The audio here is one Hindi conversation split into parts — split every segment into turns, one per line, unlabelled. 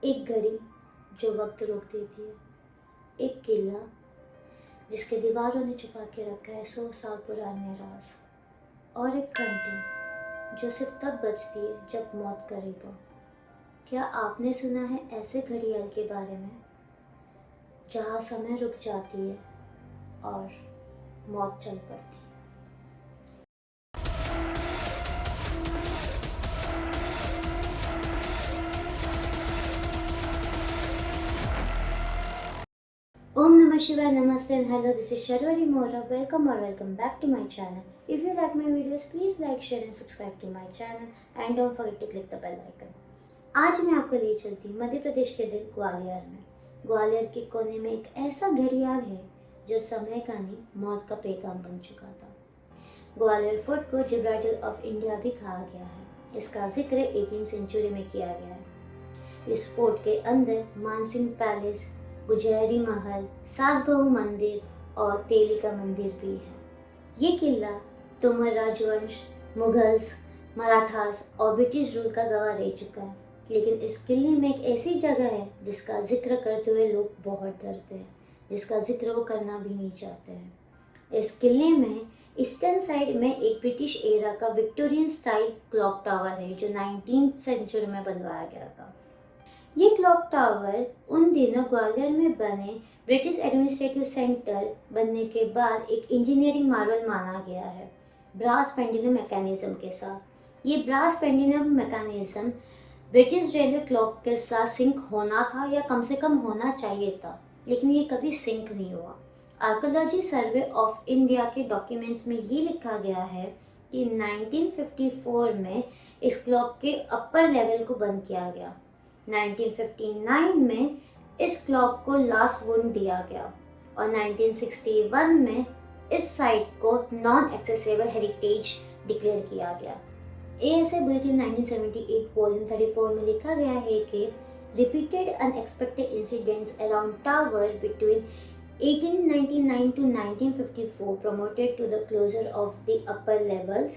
एक घड़ी जो वक्त रोक देती है, एक किला जिसके दीवारों ने छुपा के रखा है 100 साल पुराने राज, और एक घंटी जो सिर्फ तब बजती है जब मौत करीब हो। क्या आपने सुना है ऐसे घड़ियाल के बारे में जहाँ समय रुक जाती है और मौत चल पड़ती है? Om Namah Shivaya, Namaste and hello, this is Sharwari Mora. Welcome back to my channel. If you like my videos, please like, share and subscribe to my channel and don't forget to click the bell icon. आज मैं आपको ले चलती हूँ मध्य प्रदेश के दिल ग्वालियर में। ग्वालियर के कोने में एक ऐसा घड़ियाल है जो समय का नहीं मौत का पैगाम बन चुका था। ग्वालियर फोर्ट को जिब्राल्टर ऑफ इंडिया भी कहा गया है। इसका जिक्र 18वीं सेंचुरी में किया गया है। इस फोर्ट के अंदर मानसिंह पैलेस, गुजहरी महल, सास बहू मंदिर और तेली का मंदिर भी है। ये किला तोमर राजवंश, मुगल्स, मराठास और ब्रिटिश रूल का गवाह रह चुका है, लेकिन इस किले में एक ऐसी जगह है जिसका जिक्र करते हुए लोग बहुत डरते हैं, जिसका जिक्र वो करना भी नहीं चाहते हैं। इस किले में ईस्टर्न साइड में एक ब्रिटिश एरा का विक्टोरियन स्टाइल क्लॉक टावर है जो 19वीं सेंचुरी में बनवाया गया था। ये क्लॉक टावर उन दिनों ग्वालियर में बने ब्रिटिश एडमिनिस्ट्रेटिव सेंटर बनने के बाद एक इंजीनियरिंग मार्वल माना गया है, ब्रास पेंडुलम मैकेनिज्म के साथ। ये brass pendulum mechanism British railway clock के साथ सिंक होना था या कम से कम होना चाहिए था, लेकिन ये कभी सिंक नहीं हुआ। आर्कोलॉजी सर्वे ऑफ इंडिया के डॉक्यूमेंट्स में ये लिखा गया है कि 1954 में इस क्लॉक के अपर लेवल को बंद किया गया। 1959 में इस क्लॉक को लास्ट वुंड दिया गया और 1961 में इस साइट को नॉन एक्सेसिबल हेरिटेज डिक्लेयर किया गया। ASA बुलेटिन 1978 वॉल्यूम 34 में लिखा गया है कि repeated unexpected incidents around tower between 1899 to 1954 promoted to the closure of the upper levels.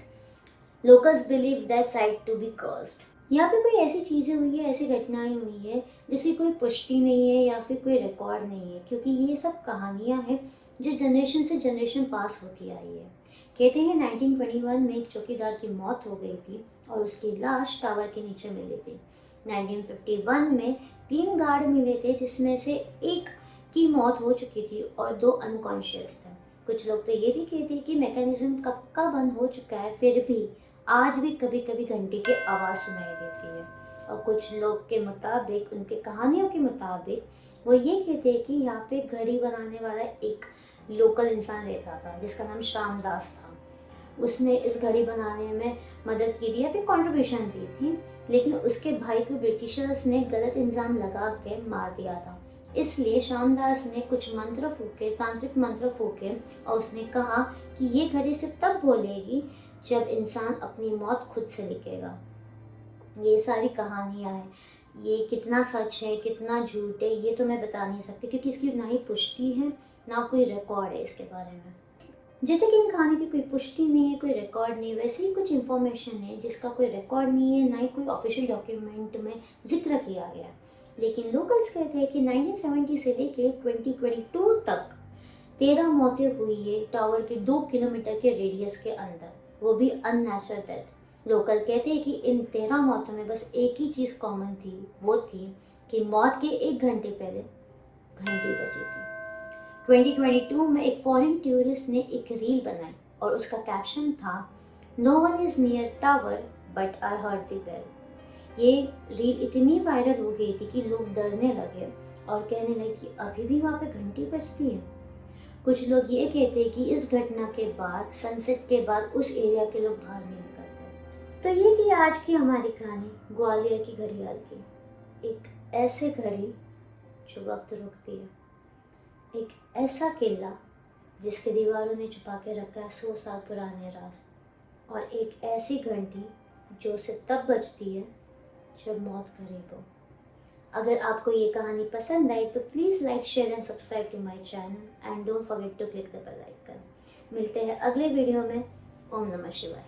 Locals believe that site to be cursed. यहाँ पे कोई ऐसी चीज़ें हुई है, ऐसी घटनाएं हुई है जिसकी कोई पुष्टि नहीं है या फिर कोई रिकॉर्ड नहीं है, क्योंकि ये सब कहानियाँ हैं जो जनरेशन से जनरेशन पास होती आई है। कहते हैं 1921 में एक चौकीदार की मौत हो गई थी और उसकी लाश टावर के नीचे मिली थी। 1951 में 3 गार्ड मिले थे जिसमें से एक की मौत हो चुकी थी और 2 अनकॉन्शियस थे। कुछ लोग तो ये भी कहते हैं कि मैकेनिज्म कब का बंद हो चुका है, फिर भी आज भी कभी कभी घंटी की आवाज़ सुनाई देती है। और कुछ लोग के मुताबिक, उनके कहानियों के मुताबिक, वो ये कहते हैं कि यहाँ पे घड़ी बनाने वाला एक लोकल इंसान रहता था जिसका नाम श्यामदास था। उसने इस घड़ी बनाने में मदद की थी या फिर कंट्रीब्यूशन दी थी, लेकिन उसके भाई को ब्रिटिशर्स ने गलत इल्ज़ाम लगा के मार दिया था। इसलिए श्यामदास ने कुछ मंत्र फूके, तांत्रिक मंत्र फूके, और उसने कहा कि ये घड़ी सिर्फ तब बोलेगी जब इंसान अपनी मौत खुद से लिखेगा। ये सारी कहानियाँ हैं, ये कितना सच है कितना झूठ है ये तो मैं बता नहीं सकती, क्योंकि इसकी ना ही पुष्टि है ना कोई रिकॉर्ड है इसके बारे में। जैसे कि इन कहानी की कोई पुष्टि नहीं है, कोई रिकॉर्ड नहीं है, वैसे ही कुछ इन्फॉर्मेशन है जिसका कोई रिकॉर्ड नहीं है, ना ही कोई ऑफिशियल डॉक्यूमेंट में जिक्र किया गया। लेकिन लोकल्स कहते हैं कि 1970 से लेकर 2022 तक 13 मौतें हुई है टावर के 2 किलोमीटर के रेडियस के अंदर, वो भी अननेचुरल डेथ। लोकल कहते हैं कि इन 13 मौतों में बस एक ही चीज़ कॉमन थी, वो थी कि मौत के 1 घंटे पहले घंटी बजी थी। 2022 में एक फॉरेन टूरिस्ट ने एक रील बनाई और उसका कैप्शन था, no one is near tower but I heard the bell. ये रील इतनी वायरल हो गई थी कि लोग डरने लगे और कहने लगे कि अभी भी वहाँ पे घंटी बजती है। कुछ लोग ये कहते हैं कि इस घटना के बाद, सनसेट के बाद, उस एरिया के लोग बाहर नहीं निकलते। तो ये थी आज की हमारी कहानी ग्वालियर की घड़ियाल की। एक ऐसे घड़ी जो वक्त रुकती है, एक ऐसा किला जिसके दीवारों ने छुपा के रखा है 100 साल पुराने राज, और एक ऐसी घंटी जो सिर्फ तब बजती है जब मौत करीब हो। अगर आपको ये कहानी पसंद आई तो please like, share and subscribe to my channel and don't forget to click the bell icon. मिलते हैं अगले वीडियो में। ओम नमः शिवाय।